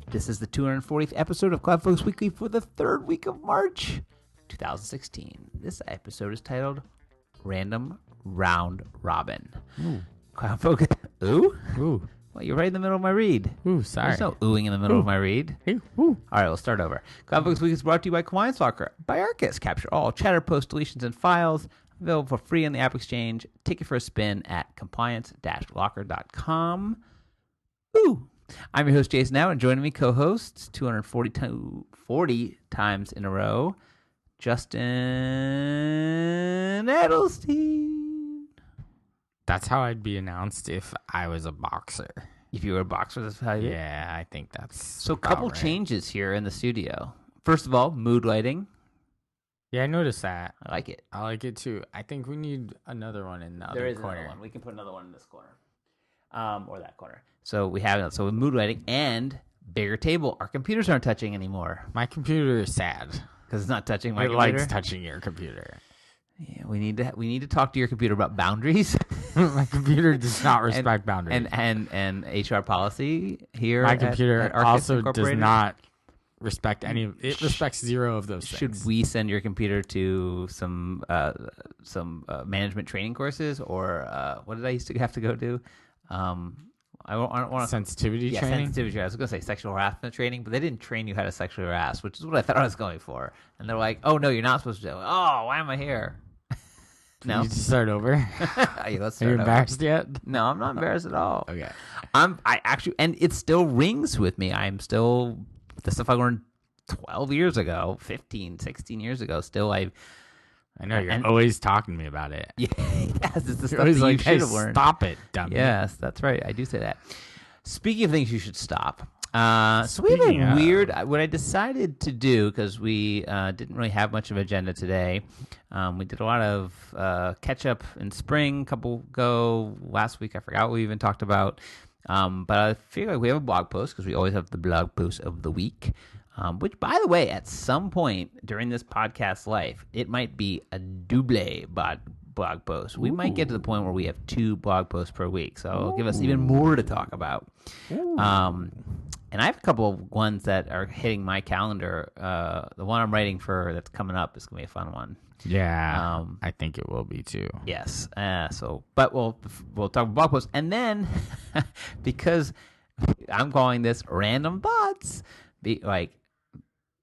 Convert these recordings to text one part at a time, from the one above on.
This is the 240th episode of CloudFocus Weekly for the third week of March 2016. This episode is titled Random Round Robin. Ooh. CloudFocus. Ooh? Ooh. Well, you're right in the middle of my read. Ooh, sorry. There's no oohing in the middle of my read. Hey, ooh. All right, we'll start over. CloudFocus Weekly is brought to you by ComplianceLocker by Arkus. Capture all chatter, post, deletions, and files. Available for free on the App Exchange. Take it for a spin at compliance-locker.com. Ooh. I'm your host, Jason Now, and joining me, co-hosts, 240 times in a row, Justin Edelstein. That's how I'd be announced if I was a boxer. If you were a boxer, that's how you... Yeah, I think that's So a couple changes here in the studio. First of all, mood lighting. Yeah, I noticed that. I like it. I like it too. I think we need another one in the other corner. There is another one. We can put another one in this corner. Or that corner. So we have it. So with mood lighting and bigger table. Our computers aren't touching anymore. My computer is sad. Because it's not touching my It computer. likes touching your computer. Yeah, we need to talk to your computer about boundaries. My computer does not respect boundaries. And HR policy here. My computer at Arkus also does Incorporated. not respect any. It respects zero of those things. Should we send your computer to some management training courses, or what did I used to have to go to? I don't want to sensitivity training. Sensitivity training. I was going to say sexual harassment training, but they didn't train you how to sexually harass, which is what I thought I was going for. And they're like, "Oh no, you're not supposed to do it." Oh, why am I here? No, You just start over. Hey, let's Are start you over. embarrassed yet? No, I'm not embarrassed at all. Okay. I actually, and it still rings with me. I'm still the stuff I learned 12 years ago, 15, 16 years ago. Still, I know you're always talking to me about it. Yes, it's the You're stuff always that like, you "Hey, should have learned. stop it, dummy." Yes, that's right. I do say that. Speaking of things you should stop, so we have Speaking a of- weird. What I decided to do, because we didn't really have much of an agenda today. We did a lot of catch up in spring, a couple ago. Last week, I forgot what we even talked about. But I feel like we have a blog post, because we always have the blog post of the week. Which, by the way, at some point during this podcast life, it might be a double blog post. We might get to the point where we have 2 blog posts per week, so it'll give us even more to talk about. And I have a couple of ones that are hitting my calendar. The one I'm writing for that's coming up is going to be a fun one. Yeah, I think it will be too. Yes. But we'll talk about blog posts, and then because I'm calling this random thoughts,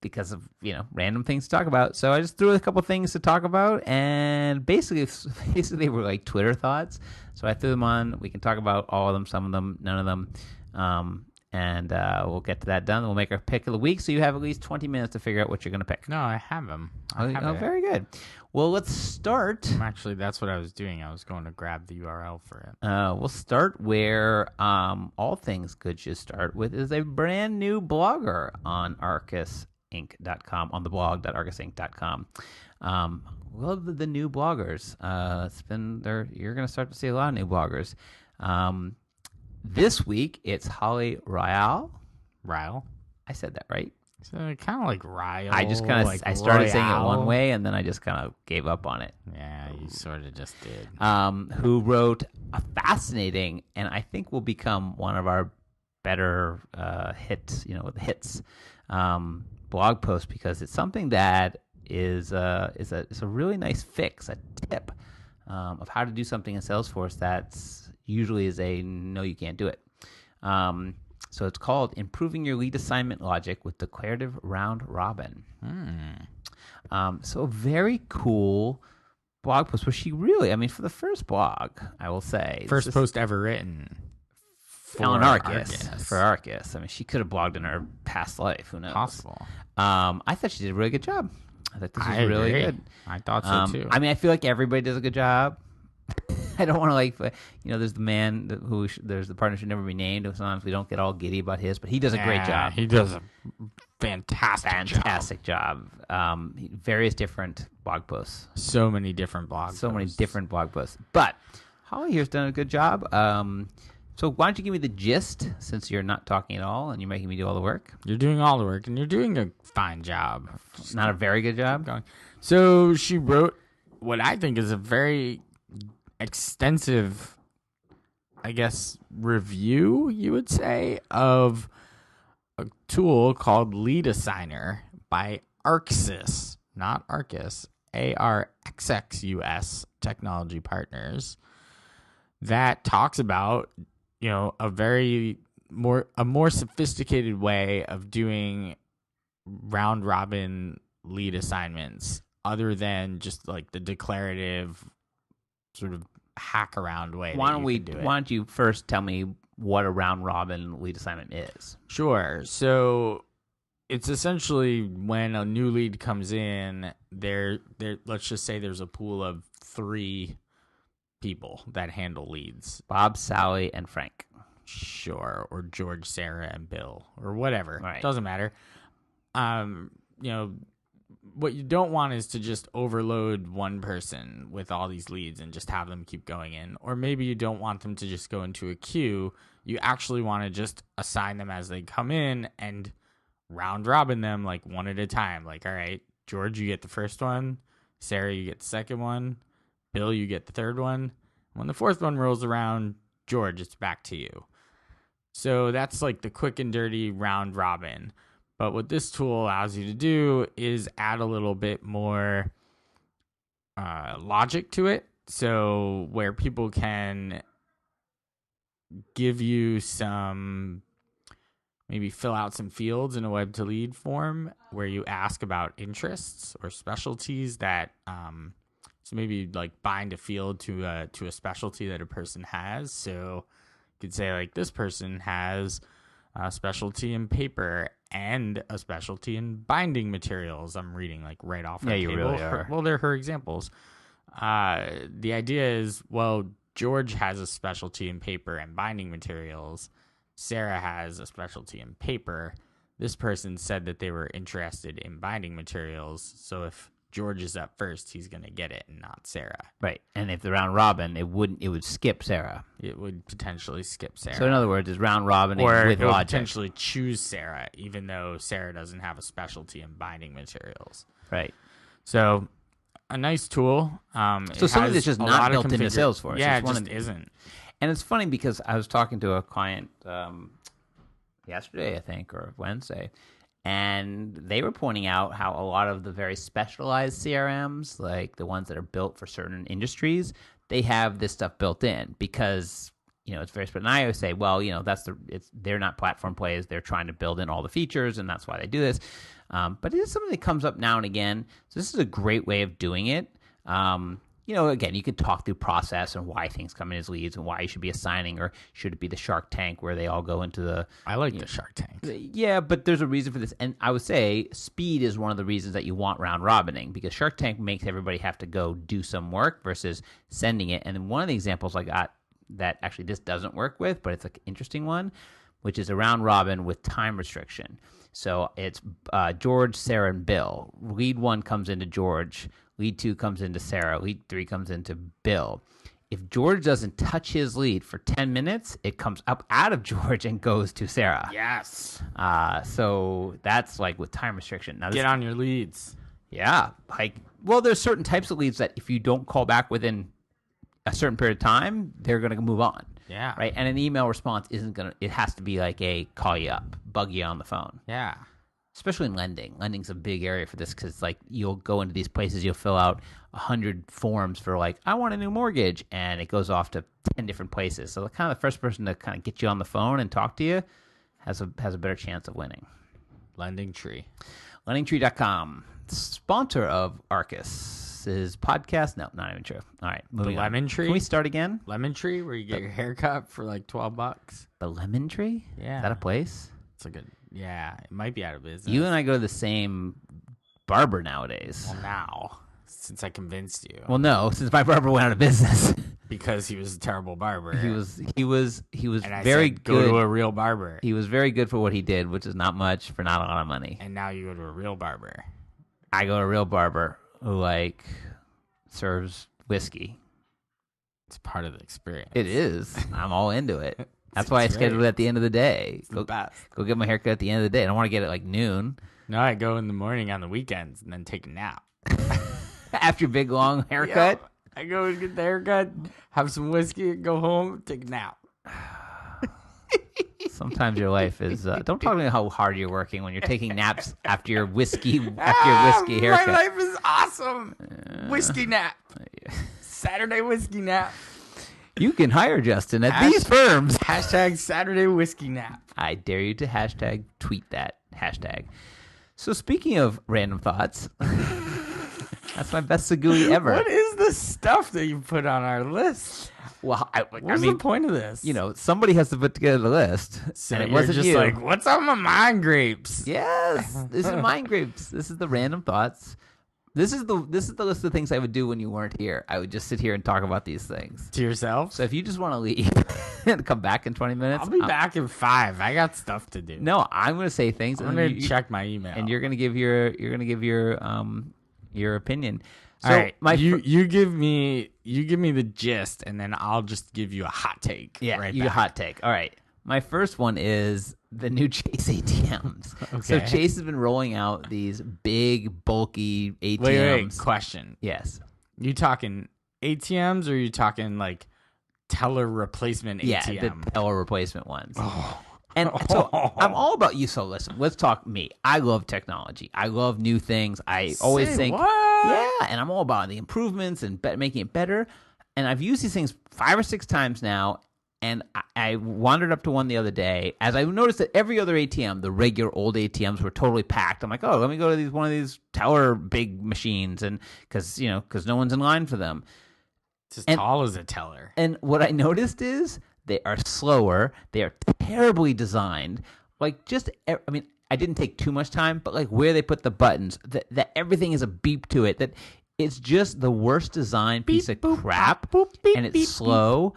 because of random things to talk about. So I just threw a couple things to talk about, and basically they were like Twitter thoughts. So I threw them on. We can talk about all of them, some of them, none of them, and we'll get to that done. We'll make our pick of the week, so you have at least 20 minutes to figure out what you're going to pick. No, I have them. Very good. Well, let's start. Actually, that's what I was doing. I was going to grab the URL for it. We'll start where all things good should start with is a brand new blogger on ArkusInc.com, on the blog.arkusinc.com. Love the new bloggers. You're going to start to see a lot of new bloggers. This week, it's Holly Ryle. Ryle? I said that right. So kind of like Ryle. I just kind of I started saying it one way, and then I just kind of gave up on it. Yeah, you sort of just did. Who wrote a fascinating, and I think will become one of our better hits, blog post, because it's something that is a really nice fix, a tip of how to do something in Salesforce that's usually is a no, you can't do it. So it's called Improving Your Lead Assignment Logic with Declarative Round Robin. So a very cool blog post where she really, for the first blog, I will say. First post ever written. On Arkus. For Arkus. She could have blogged in her past life. Who knows? Possible. I thought she did a really good job. I thought this was really good. I thought so too. I feel like everybody does a good job. I don't want to there's the man there's the partner should never be named. Sometimes we don't get all giddy about his, but he does a great job. He does a fantastic job. Various different blog posts. So many different blog posts. But Holly here's done a good job. So why don't you give me the gist, since you're not talking at all and you're making me do all the work? You're doing all the work, and you're doing a fine job. Not a very good job? So she wrote what I think is a very extensive, I guess, review, you would say, of a tool called Lead Assigner by Arkus, not Arkus, ARXXUS Technology Partners, that talks about, a more sophisticated way of doing round robin lead assignments other than just like the declarative sort of hack around way. Why can do it. Why don't you first tell me what a round robin lead assignment is? Sure. So it's essentially when a new lead comes in, there let's just say there's a pool of 3 people that handle leads. Bob, Sally, and Frank. Sure. Or George, Sarah, and Bill, or whatever. Right. Doesn't matter. What you don't want is to just overload one person with all these leads and just have them keep going in. Or maybe you don't want them to just go into a queue. You actually want to just assign them as they come in and round robin them like one at a time. Like, all right, George, you get the first one. Sarah, you get the second one. Bill, you get the third one. When the fourth one rolls around, George, it's back to you. So that's like the quick and dirty round robin. But what this tool allows you to do is add a little bit more logic to it. So where people can give you maybe fill out some fields in a web to lead form where you ask about interests or specialties that, so maybe like bind a field to a specialty that a person has. So you could say like this person has a specialty in paper and a specialty in binding materials. I'm reading like right off her table. You really are. Well, they're her examples. The idea is, well, George has a specialty in paper and binding materials. Sarah has a specialty in paper. This person said that they were interested in binding materials. So if George is up first, he's going to get it and not Sarah. Right. And if the round robin, it would skip Sarah. It would potentially skip Sarah. So in other words, it's round robin with it would logic. potentially choose Sarah, even though Sarah doesn't have a specialty in binding materials. Right. So a nice tool. So something that's just not built into Salesforce. Yeah, it just isn't. And it's funny because I was talking to a client yesterday, I think, or Wednesday, and they were pointing out how a lot of the very specialized CRMs, like the ones that are built for certain industries, they have this stuff built in because, it's very special. And I always say, well, they're not platform plays. They're trying to build in all the features, and that's why they do this. But it is something that comes up now and again. So this is a great way of doing it. Again, you could talk through process and why things come in as leads and why you should be assigning, or should it be the Shark Tank where they all go into the... I like the Shark Tank. Yeah, but there's a reason for this. And I would say speed is one of the reasons that you want round robining, because Shark Tank makes everybody have to go do some work versus sending it. And one of the examples I got that actually this doesn't work with, but it's an interesting one, which is a round robin with time restriction. So it's George, Sarah, and Bill. Lead 1 comes into George. Lead 2 comes into Sarah. Lead 3 comes into Bill. If George doesn't touch his lead for 10 minutes, it comes up out of George and goes to Sarah. Yes. So that's like with time restriction. Now, get on your leads. Yeah. There's certain types of leads that if you don't call back within a certain period of time, they're going to move on. Yeah. Right. And an email response it has to be like a call you up, bug you on the phone. Yeah. Especially in lending. Lending's a big area for this because, you'll go into these places, you'll fill out 100 forms for, I want a new mortgage, and it goes off to 10 different places. So the first person to kind of get you on the phone and talk to you has a better chance of winning. Lending Tree. LendingTree.com. Sponsor of Arkus's podcast. No, not even true. All right, moving on. Lemon Tree? Can we start again? Lemon Tree, where you get your hair cut for $12. The Lemon Tree? Yeah. Is that a place? It's a good... Yeah, it might be out of business. You and I go to the same barber nowadays. Well, now, since I convinced you. Well, no, since my barber went out of business. Because he was a terrible barber. He was and I very said, good. Go to a real barber. He was very good for what he did, which is not much for not a lot of money. And now you go to a real barber. I go to a real barber who serves whiskey. It's part of the experience. It is. I'm all into it. That's why I schedule it at the end of the day. It's the best. Go get my haircut at the end of the day. I don't want to get it noon. No, I go in the morning on the weekends and then take a nap. After your big, long haircut? Yep. I go and get the haircut, have some whiskey, go home, take a nap. Sometimes your life is. Don't talk to me how hard you're working when you're taking naps after your whiskey haircut. My life is awesome. Whiskey nap. Saturday whiskey nap. You can hire Justin at these firms. Hashtag Saturday whiskey nap. I dare you to hashtag tweet that hashtag. So speaking of random thoughts, that's my best Segui ever. What is the stuff that you put on our list? Well, What's the point of this? Somebody has to put together the list. So and it you're wasn't just you. like, what's on my mind grapes? Yes, this is mind grapes. This is the random thoughts. This is the list of things I would do when you weren't here. I would just sit here and talk about these things To yourself? So if you just want to leave and come back in 20 minutes, I'll be back in 5. I got stuff to do. No, I'm going to say things. I'm going to check my email, and you're going to give your opinion. So all right, you give me the gist, and then I'll just give you a hot take. Yeah, right you back. hot take. All right. My first one is the new Chase ATMs. Okay. So Chase has been rolling out these big, bulky ATMs. Wait. Question. Yes. You talking ATMs, or you talking like teller replacement ATM? Yeah, the teller replacement ones. And so I'm all about you. So listen, let's talk me. I love technology. I love new things. I always think, what? yeah, and I'm all about the improvements and making it better. And I've used these things 5 or 6 times now. And I wandered up to one the other day, as I noticed that every other ATM, the regular old ATMs, were totally packed. I'm like, oh, let me go to one of these teller big machines, and because no one's in line for them. It's as tall as a teller. And what I noticed is they are slower. They are terribly designed. Like I didn't take too much time, but like where they put the buttons, that everything is a beep to it. That it's just the worst designed piece of crap, and it's slow.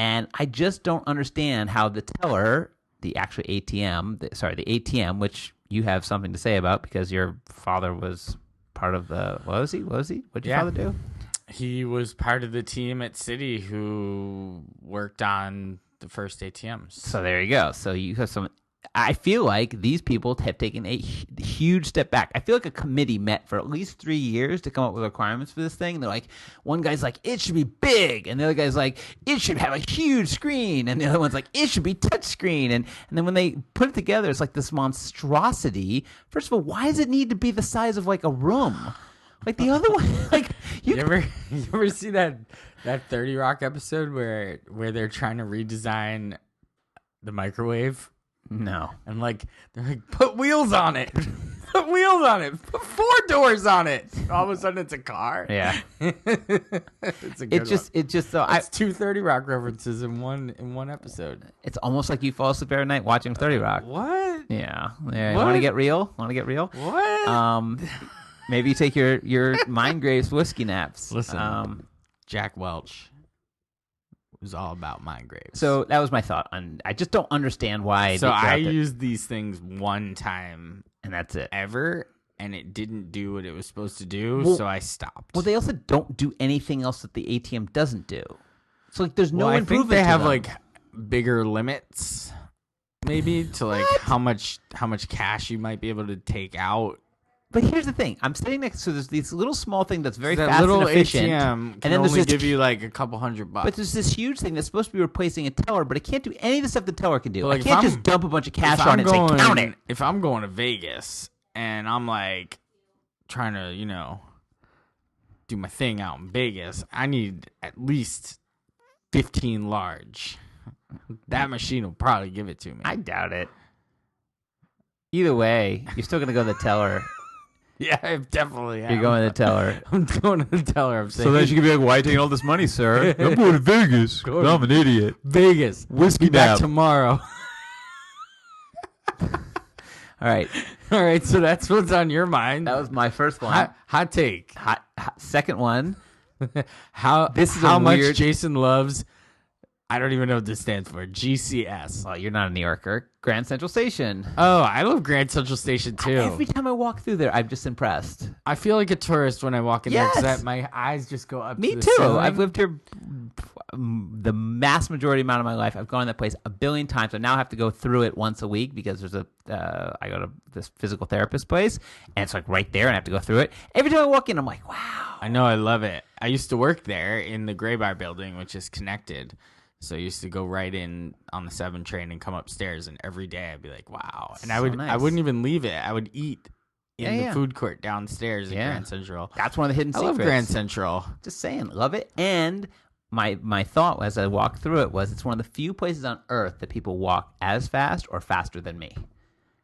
And I just don't understand how the teller, the actual ATM, the ATM, which you have something to say about because your father was part of the. What was he? What did your father do? He was part of the team at Citi who worked on the first ATMs. So there you go. So you have some. I feel like these people have taken a huge step back. I feel like a committee met for at least 3 years to come up with requirements for this thing. And they're like, one guy's like, it should be big. And the other guy's like, it should have a huge screen. And the other one's like, it should be touch screen. And then when they put it together, it's like this monstrosity. First of all, why does it need to be the size of like a room? Like the other one, like you ever see that 30 Rock episode where they're trying to redesign the microwave? No. And they're like, put wheels on it. Put wheels on it. Put 4 doors on it. All of a sudden it's a car. Yeah. It's a good one. It's just so it's 2 30 Rock references in one episode. It's almost like you fall asleep every night watching 30 Rock. What? Yeah. Want to get real? What? Maybe you take your Mind Grapes whiskey naps. Listen, Jack Welch was all about Mind Grapes. So that was my thought. I just don't understand why. So I used these things one time, and that's it. Ever, and it didn't do what it was supposed to do, so I stopped. Well, they also don't do anything else that the ATM doesn't do. So there's no improvement. I think they have them. Bigger limits, maybe to how much cash you might be able to take out. But here's the thing: I'm sitting next to this little small thing that's very that fast little and efficient, ATM and then only give you a couple $100. But there's this huge thing that's supposed to be replacing a teller, but it can't do any of the stuff the teller can do. But I can't just dump a bunch of cash on it and say count it. If I'm going to Vegas and I'm trying to do my thing out in Vegas, I need at least 15 large. That machine will probably give it to me. I doubt it. Either way, you're still gonna go to the teller. Yeah, I definitely am. You're going to the teller. I'm going to the teller. I'm saying. So then she could be like, why are you taking all this money, sir? I'm going to Vegas. I'm an idiot. Vegas. Whiskey be back tomorrow. All right. All right, so that's what's on your mind. That was my first one. Hot take. Hot second one. How much Jason loves... I don't even know what this stands for. GCS. Well, you're not a New Yorker. Grand Central Station. Oh, I love Grand Central Station, too. Every time I walk through there, I'm just impressed. I feel like a tourist when I walk in there because my eyes just go up to the Me too. ceiling. I've lived here the mass majority amount of my life. I've gone to that place a billion times. I now have to go through it once a week because there's I go to this physical therapist place, and it's right there, and I have to go through it. Every time I walk in, I'm like, wow. I know. I love it. I used to work there in the Gray Bar building, which is connected So I used to go right in on the 7 train and come upstairs, and every day I'd be like, wow. And I nice. wouldn't even leave it. I would eat in the Yeah. food court downstairs at Grand Central. That's one of the hidden I secrets. love Grand Central. Just saying, love it. And my thought as I walked through it was it's one of the few places on earth that people walk as fast or faster than me.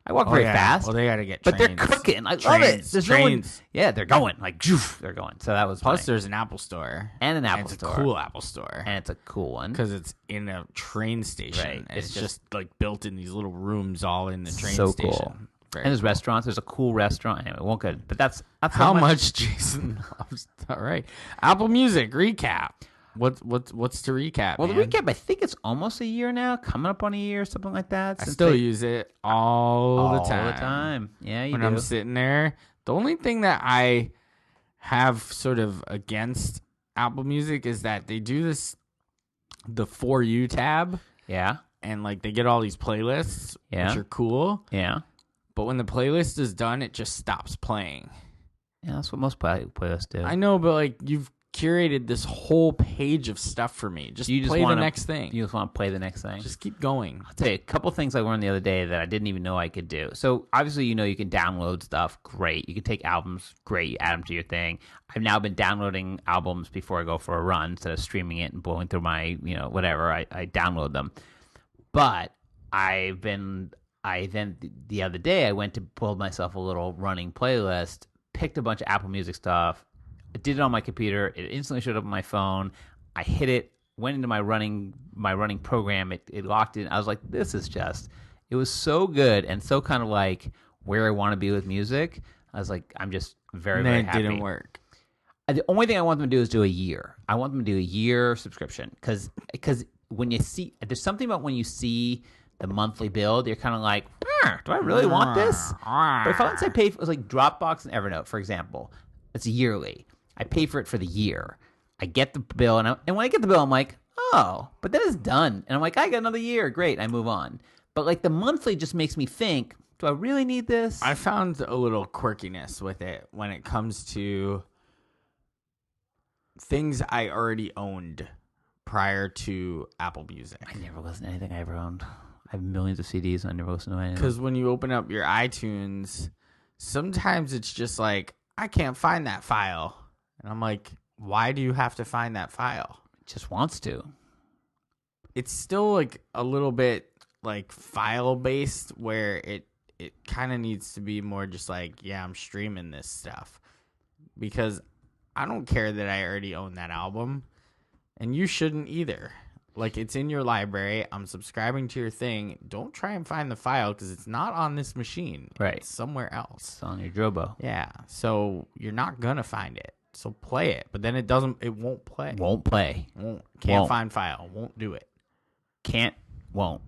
I walk very fast. Well, they got to get but trains. they're cooking. I love it. There's trains. No one, they're going. Like, joof, they're going. So that was Plus, there's an Apple store. And an Apple store. Store. It's a cool Apple store. And it's a cool one. Because it's in a train station. Right. It's just like built in these little rooms all in the train so station. Cool. And there's restaurants. There's a cool restaurant. Anyway, it won't go. But that's how much Jason loves. All right. Apple Music recap. What's to recap? Well, man? the recap, I think it's almost a year now, coming up on a year, something like that. I still use it all the time. All the time. Yeah, when I'm sitting there. The only thing that I have sort of against Apple Music is that they do the For You tab. Yeah. And like they get all these playlists, which are cool. Yeah. But when the playlist is done, it just stops playing. Yeah, that's what most playlists do. I know, but like you've curated this whole page of stuff for me. Just play the next thing. You just want to play the next thing. Just keep going. I'll tell you a couple things I learned the other day that I didn't even know I could do. So obviously, you can download stuff. Great. You can take albums. Great. You add them to your thing. I've now been downloading albums before I go for a run instead of streaming it and blowing through my, whatever. I download them. But the other day I went to build myself a little running playlist, picked a bunch of Apple Music stuff, I did it on my computer. It instantly showed up on my phone. I hit it, went into my running program. It locked in. I was like, it was so good and so kind of like where I want to be with music. I was like, I'm just very, very happy. It didn't work. The only thing I want them to do is do a year. I want them to do a year subscription because when you see, there's something about when you see the monthly bill, you're kind of like, do I really want this? But if I let's say pay for, like Dropbox and Evernote, for example, it's yearly. I pay for it for the year. I get the bill, and when I get the bill, I'm like, oh, but then it's done. And I'm like, I got another year. Great. I move on. But like the monthly just makes me think, do I really need this? I found a little quirkiness with it when it comes to things I already owned prior to Apple Music. I never listened to anything I ever owned. I have millions of CDs and I never listened to anything. Because when you open up your iTunes, sometimes it's just like, I can't find that file. And I'm like, why do you have to find that file? It just wants to. It's still like a little bit like file based where it kind of needs to be more just like, yeah, I'm streaming this stuff. Because I don't care that I already own that album. And you shouldn't either. Like, it's in your library. I'm subscribing to your thing. Don't try and find the file because it's not on this machine. Right. It's somewhere else. It's on your Drobo. Yeah. So you're not going to find it. So play it. But then it won't play. Won't play. Can't find file. Won't do it. Can't. Won't.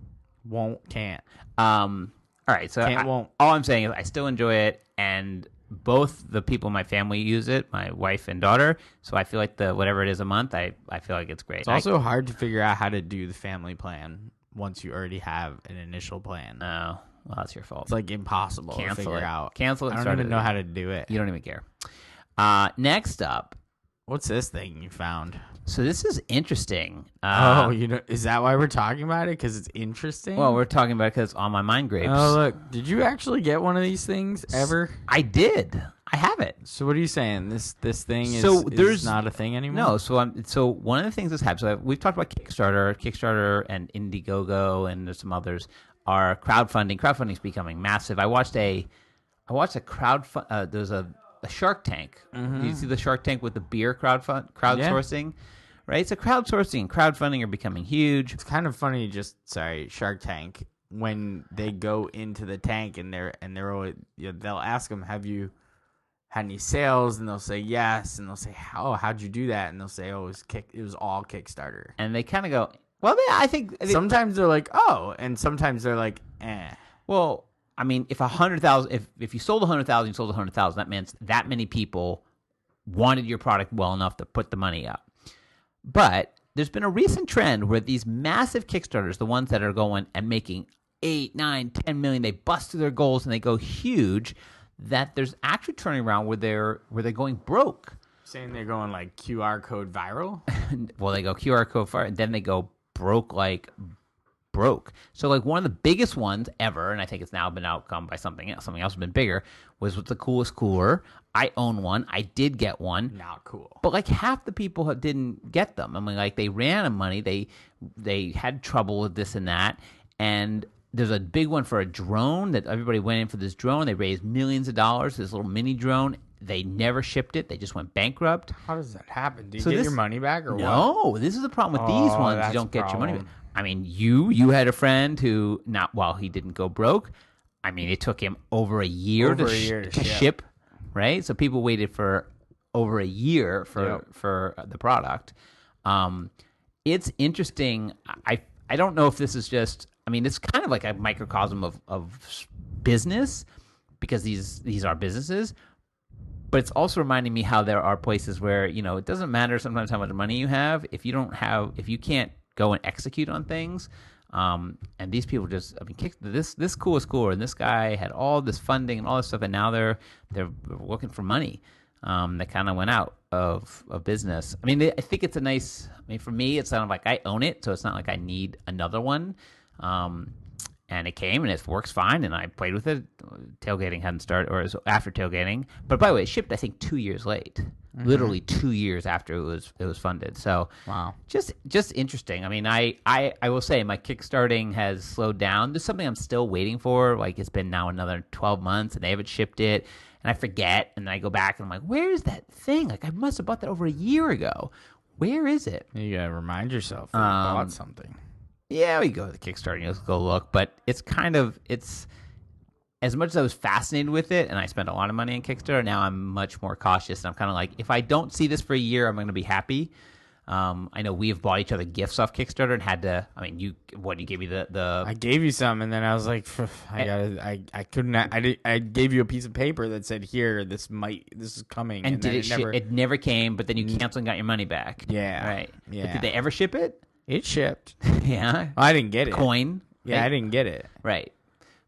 Can't. All right. So won't. All I'm saying is I still enjoy it, and both the people in my family use it, my wife and daughter. So I feel like whatever it is a month, I feel like it's great. It's also hard to figure out how to do the family plan once you already have an initial plan. Oh, well, that's your fault. It's like impossible to figure out. Cancel it. I don't even know how to do it. You don't even care. Next up. What's this thing you found? So this is interesting. Is that why we're talking about it? Because it's interesting? Well, we're talking about it because it's on my mind grapes. Oh, look. Did you actually get one of these things ever? I did. I have it. So what are you saying? This thing is not a thing anymore? No. So one of the things that's happened, so we've talked about Kickstarter and Indiegogo, and there's some others, are crowdfunding. Crowdfunding is becoming massive. I watched a crowdfund. There's a Shark Tank. Mm-hmm. Do you see the Shark Tank with the beer crowdsourcing? Yeah. Right? So crowdsourcing and crowdfunding are becoming huge. It's kind of funny, Shark Tank, when they go into the tank and they're always, they'll ask them, have you had any sales? And they'll say yes. And they'll say, how'd you do that? And they'll say, it was all Kickstarter. And they kind of go, well, I think sometimes they're like, oh, and sometimes they're like, eh. Well, I mean, if 100,000, if you sold 100,000, you sold 100,000. That means that many people wanted your product well enough to put the money up. But there's been a recent trend where these massive Kickstarters, the ones that are going and making 8, 9, 10 million, they bust through their goals and they go huge. That there's actually turning around where they're going broke. Saying they're going like QR code viral. Well, they go QR code viral, and then they go broke. So like one of the biggest ones ever, and I think it's now been outcome by something else. Something else has been bigger. Was with the coolest cooler. I own one. I did get one. Not cool. But like half the people didn't get them. I mean, like they ran out of money. They had trouble with this and that. And there's a big one for a drone that everybody went in for this drone. They raised millions of dollars. This little mini drone. They never shipped it. They just went bankrupt. How does that happen? Do you get your money back or what? No, this is the problem with these ones. You don't get your money back. I mean, you had a friend who he didn't go broke. I mean, it took him over a year to ship, right? So people waited for over a year for the product. It's interesting. I don't know if this is just. I mean, it's kind of like a microcosm of business because these are businesses. But it's also reminding me how there are places where it doesn't matter sometimes how much money you have if you can't go and execute on things. And these people this coolest cooler, and this guy had all this funding and all this stuff, and now they're looking for money. That kind of went out of business. I mean, I think it's a nice. I mean, for me, it's kind of like I own it, so it's not like I need another one. And it came and it works fine, and I played with it. Tailgating hadn't started, or it was after tailgating. But by the way, it shipped I think 2 years late, literally 2 years after it was funded. So wow, just interesting. I mean, I will say my kickstarting has slowed down. There's something I'm still waiting for. Like it's been now another 12 months, and they haven't shipped it, and I forget, and then I go back and I'm like, where is that thing? Like I must have bought that over a year ago. Where is it? You gotta remind yourself that you bought something. Yeah, we go to the Kickstarter, let's go look. But it's as much as I was fascinated with it, and I spent a lot of money on Kickstarter, now I'm much more cautious. And I'm kind of like, if I don't see this for a year, I'm going to be happy. I know we have bought each other gifts off Kickstarter and had to. I mean, you gave me the. I gave you some, and then I was like, I couldn't. I gave you a piece of paper that said, "Here, this is coming." And did it never came? But then you canceled and got your money back. Yeah, right. Yeah. But did they ever ship it? It shipped. Yeah. I didn't get it. Coin. Yeah, right? I didn't get it. Right.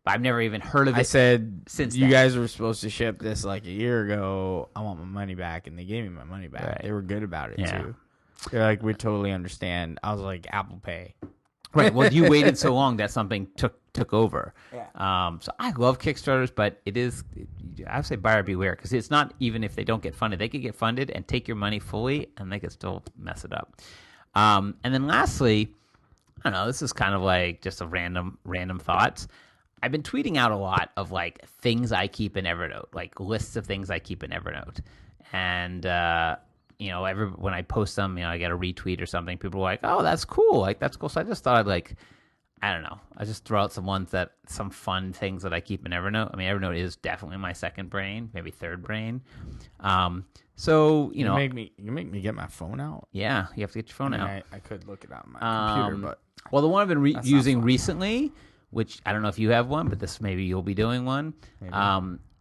But I've never even heard of it. I said, since you guys were supposed to ship this like a year ago. I want my money back, and they gave me my money back. Right. They were good about it too. They're like, we totally understand. I was like, Apple Pay. Right. Well, you waited so long that something took over. Yeah. So I love Kickstarters, but it is, I would say buyer beware, because it's not even if they don't get funded. They could get funded and take your money fully, and they could still mess it up. And then lastly, I don't know, this is kind of like just a random thoughts. I've been tweeting out a lot of like things I keep in Evernote, like lists of things I keep in Evernote. And, when I post them, I get a retweet or something. People are like, oh, that's cool. Like, that's cool. So I just thought I just throw out some fun things that I keep in Evernote. I mean, Evernote is definitely my second brain, maybe third brain. So, you make me get my phone out. Yeah, you have to get your phone out. I could look it out on my computer, but well, the one I've been using recently, which I don't know if you have one, but this maybe you'll be doing one,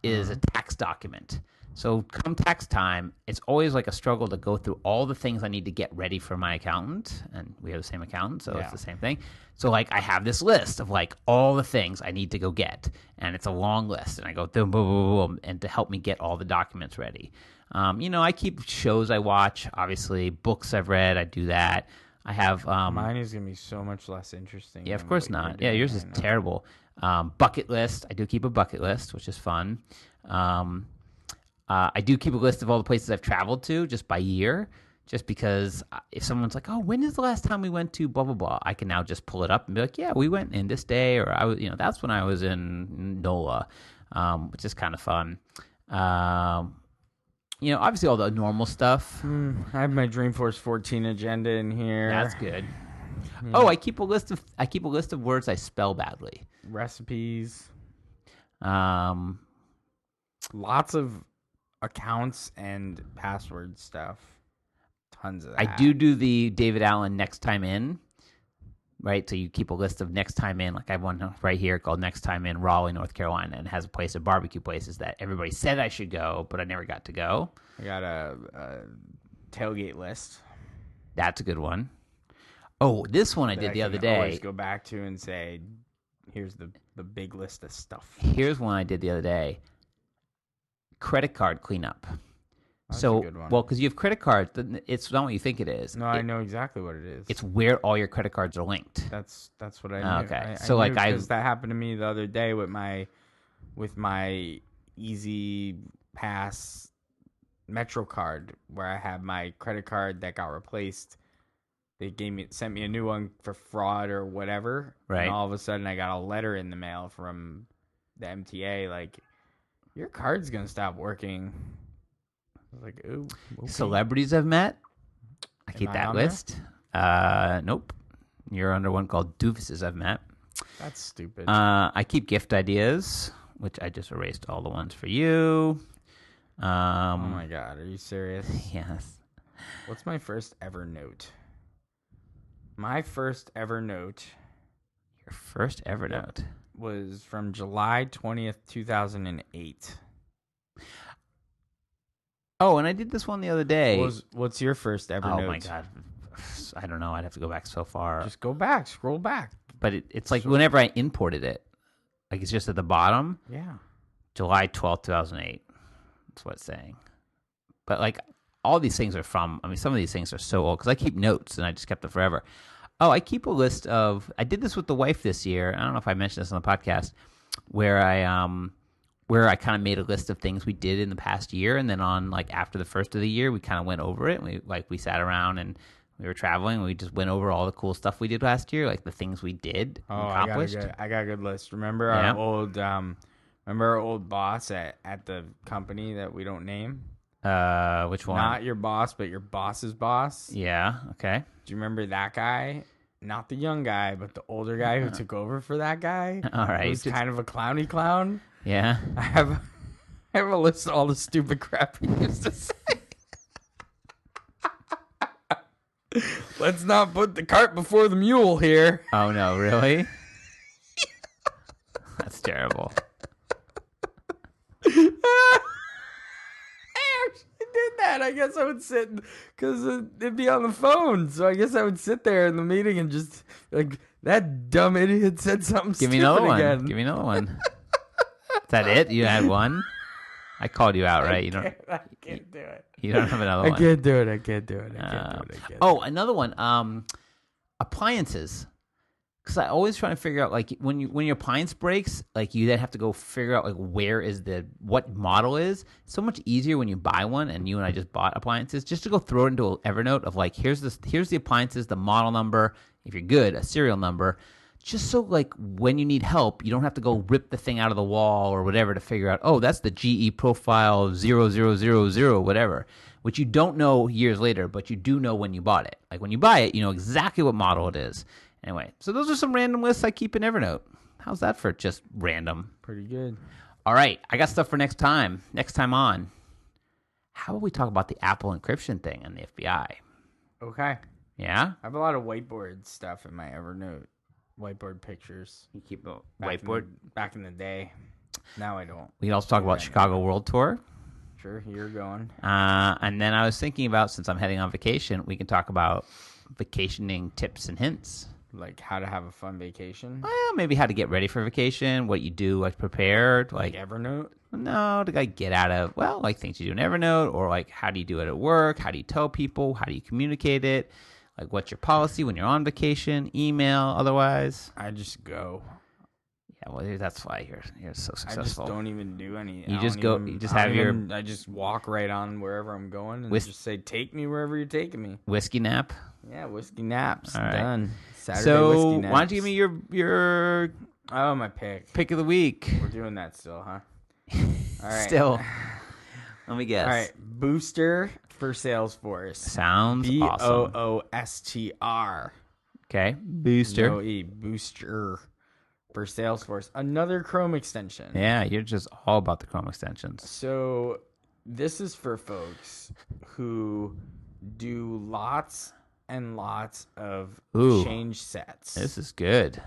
is a tax document. So come tax time, it's always like a struggle to go through all the things I need to get ready for my accountant, and we have the same accountant, so it's the same thing. So like I have this list of like all the things I need to go get, and it's a long list, and I go through boom, boom, boom, boom, and to help me get all the documents ready. I keep shows I watch, obviously books I've read, I do that. I have mine is gonna be so much less interesting. Yeah, of course not. Yeah, yours is terrible. Bucket list. I do keep a bucket list, which is fun. I do keep a list of all the places I've traveled to, just by year, just because if someone's like, "Oh, when is the last time we went to blah blah blah?" I can now just pull it up and be like, "Yeah, we went in this day," or I was, that's when I was in NOLA, which is kind of fun. Obviously all the normal stuff. I have my Dreamforce 14 agenda in here. That's good. Yeah. Oh, I keep a list of words I spell badly. Recipes. Lots of accounts and password stuff. Tons of that. I do the David Allen next time in. Right, so you keep a list of next time in. Like I have one right here called Next Time in Raleigh, North Carolina, and it has a barbecue places that everybody said I should go, but I never got to go. I got a tailgate list. That's a good one. Oh, this one I did the other day. Always go back to and say, here's the big list of stuff. Here's one I did the other day. Credit card cleanup. That's So, a good one. well, because you have credit cards, it's not what you think it is. No, I know exactly what it is. It's where all your credit cards are linked. That's what I knew. Okay. I So, like, knew, because that happened to me the other day with my Easy Pass Metro card, where I had my credit card that got replaced. They sent me a new one for fraud or whatever. Right. And all of a sudden, I got a letter in the mail from the MTA like, your card's gonna stop working. I was like, ooh. Okay. Celebrities I've met. I Am keep I that on list. Nope. You're under one called Doofuses I've met. That's stupid. I keep gift ideas, which I just erased all the ones for you. Oh my God, are you serious? Yes. What's my first ever note? My first ever note. Your first Evernote. Was from July 20th, 2008. Oh, and I did this one the other day. What's your first ever note? Oh my God. I don't know. I'd have to go back so far. Just go back, scroll back. But it's like whenever I imported it, like it's just at the bottom. Yeah. July 12th, 2008. That's what it's saying. But like all these things are from, I mean, some of these things are so old because I keep notes and I just kept them forever. Oh, I keep a list of, I did this with the wife this year. I don't know if I mentioned this on the podcast, where I kind of made a list of things we did in the past year. And then on like after the first of the year, we kind of went over it. And we sat around and we were traveling. And we just went over all the cool stuff we did last year, like the things we did accomplished. I got a good list. Remember our old boss at the company that we don't name? Which one? Not your boss, but your boss's boss. Yeah. Okay. Do you remember that guy? Not the young guy, but the older guy who took over for that guy. All right. He was kind of a clowny clown. Yeah. I have a list of all the stupid crap he used to say. Let's not put the cart before the mule here. Oh no, really? That's terrible. Did that. I guess I would sit because it'd be on the phone. So I guess I would sit there in the meeting and just like, that dumb idiot said something Give me stupid another one. again. Give me another one. Is that it? You had one? I called you out, right? I can't do it. You don't have another one. I can't do it. Oh, another one. Appliances. Because I always try to figure out, like, when your appliance breaks, like, you then have to go figure out, like, what model is. It's so much easier when you buy one, and you and I just bought appliances, just to go throw it into Evernote of, like, here's the appliances, the model number, if you're good, a serial number, just so, like, when you need help, you don't have to go rip the thing out of the wall or whatever to figure out, oh, that's the GE profile 0000, whatever, which you don't know years later, but you do know when you bought it. Like, when you buy it, you know exactly what model it is. Anyway, so those are some random lists I keep in Evernote. How's that for just random? Pretty good. All right, I got stuff for next time. Next time on, how about we talk about the Apple encryption thing and the FBI? Okay. Yeah? I have a lot of whiteboard stuff in my Evernote. Whiteboard pictures. You keep a Back whiteboard? back in the day. Now I don't. We can also talk about Chicago World Tour. Sure, you're going. And then I was thinking about, since I'm heading on vacation, we can talk about vacationing tips and hints. Like how to have a fun vacation. Well, maybe how to get ready for vacation, what you do, like prepared, Like Evernote? No, to like get out of, well, like things you do in Evernote, or like how do you do it at work? How do you tell people? How do you communicate it? Like what's your policy when you're on vacation? Email, otherwise? I just go. Yeah, well, that's why you're so successful. I just don't even do any. You just go. You just have your. I just walk right on wherever I'm going and just say, "Take me wherever you're taking me." Whiskey nap. Yeah, whiskey naps. All right. Done. Saturday so whiskey naps. why don't you give me your my pick of the week? We're doing that still, huh? All right. Still. Let me guess. All right. Booster for Salesforce. Sounds awesome. Boostr. Okay. Booster. No E. Booster for Salesforce. Another Chrome extension. Yeah, you're just all about the Chrome extensions. So this is for folks who do lots and lots of change sets. This is good.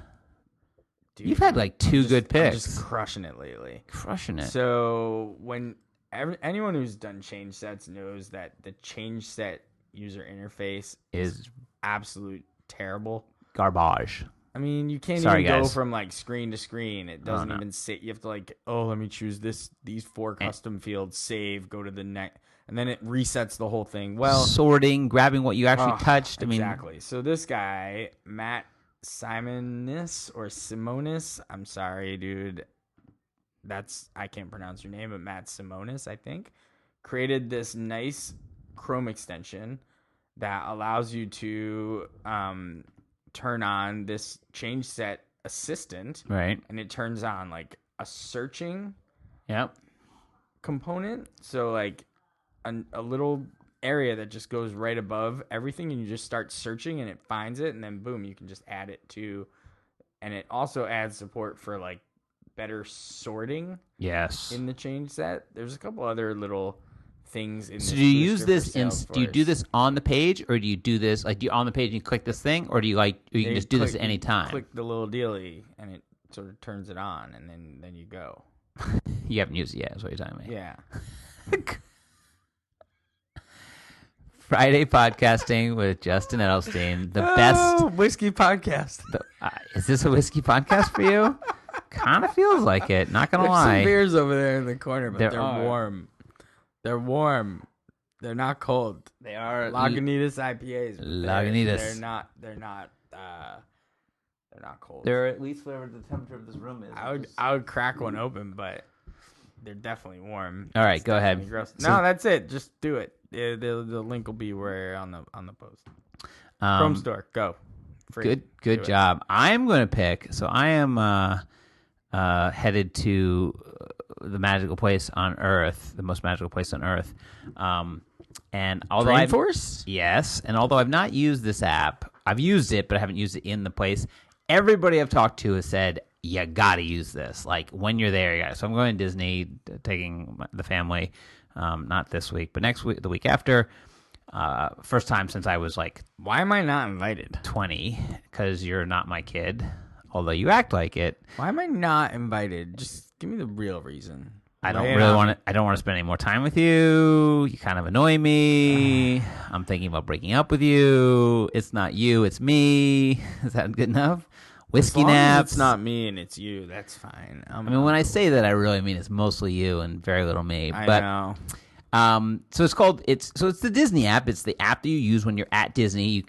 Dude, you've had like two good picks. I'm just crushing it lately. Crushing it. So when anyone who's done change sets knows that the change set user interface is absolute terrible. Garbage. I mean, you can't even go from like screen to screen. It doesn't even sit. You have to like, let me choose these 4 custom fields, save, go to the next. and then it resets the whole thing. Well, sorting, grabbing what you actually touched. Exactly. So this guy, Matt Simonis, I'm sorry, dude. I can't pronounce your name, but Matt Simonis, I think, created this nice Chrome extension that allows you to turn on this change set assistant, right? And it turns on like a searching component. So like a little area that just goes right above everything, and you just start searching and it finds it, and then boom, you can just add it to. And it also adds support for like better sorting. Yes. In the change set, there's a couple other little things in. So do you use this do you do this on the page, or do you do this like on the page and you click this thing, or do you you can just do this at any time? Click the little dealy and it sort of turns it on, and then you go. You haven't used it yet, is what you're telling me. Yeah. Friday podcasting with Justin Edelstein, the best whiskey podcast. Is this a whiskey podcast for you? Kind of feels like it. Not gonna lie. There's some beers over there in the corner, but they're warm. They're warm. They're not cold. They are Lagunitas IPAs. Lagunitas. They're not cold. They're at least whatever the temperature of this room is. I would crack one open, but they're definitely warm. All right, go ahead. Gross. No, that's it. Just do it. The link will be where on the post. Chrome store. Go. Free. Good job. I'm going to pick. So I am headed to the magical place on Earth, the most magical place on Earth. And although Dreamforce? Yes, and although I've not used this app, I've used it, but I haven't used it in the place. Everybody I've talked to has said, you got to use this. Like, when you're there, you got to. So I'm going to Disney, taking the family, not this week, but next week, the week after. First time since I was like... Why am I not invited? 20, because you're not my kid, although you act like it. Why am I not invited? Just give me the real reason. I don't want to spend any more time with you. You kind of annoy me. I'm thinking about breaking up with you. It's not you, it's me. Is that good enough? Whiskey naps. It's not me and it's you. That's fine. I mean, when I say that, I really mean it's mostly you and very little me. I know. So it's the Disney app. It's the app that you use when you're at Disney.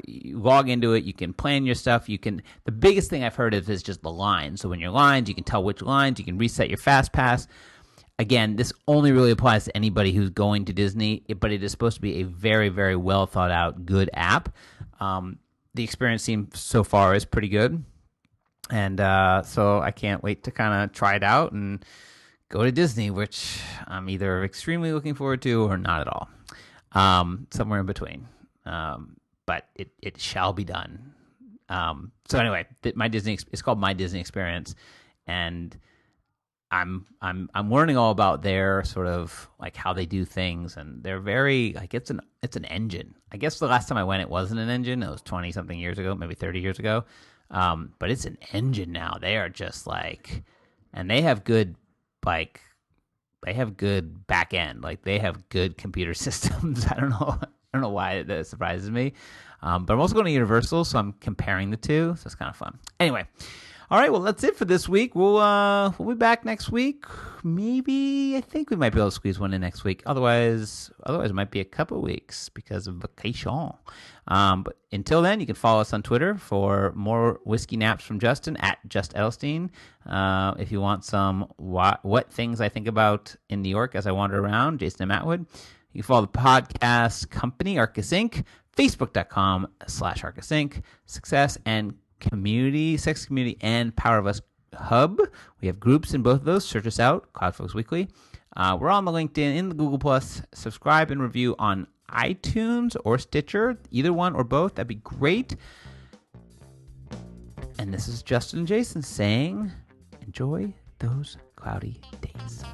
You log into it. You can plan your stuff. The biggest thing I've heard of is just the lines. So when you're lines, you can tell which lines. You can reset your fast pass. Again, this only really applies to anybody who's going to Disney, but it is supposed to be a very, very well thought out, good app. The experience so far is pretty good. And so I can't wait to kind of try it out and go to Disney, which I'm either extremely looking forward to or not at all. Somewhere in between. But it shall be done. So anyway, it's called My Disney Experience, and I'm learning all about their sort of like how they do things, and they're very like it's an engine. I guess the last time I went, it wasn't an engine. It was 20 something years ago, maybe 30 years ago. But it's an engine now. They are just like, and they have good back end. Like they have good computer systems. I don't know why that surprises me. But I'm also going to Universal, so I'm comparing the two. So it's kind of fun. Anyway. All right, well, that's it for this week. We'll be back next week. Maybe, I think we might be able to squeeze one in next week. Otherwise it might be a couple weeks because of vacation. But until then, you can follow us on Twitter for more whiskey naps from Justin at Just Edelstein. If you want some what things I think about in New York as I wander around, Jason and Matwood. You can follow the podcast company, Arkus Inc., facebook.com/Arkus Inc., success and community, sex community, and Power of Us Hub. We have groups in both of those. Search us out, CloudFocus Weekly. We're on the LinkedIn, in the Google+. Subscribe and review on iTunes or Stitcher, either one or both. That'd be great. And this is Justin and Jason saying, enjoy those cloudy days.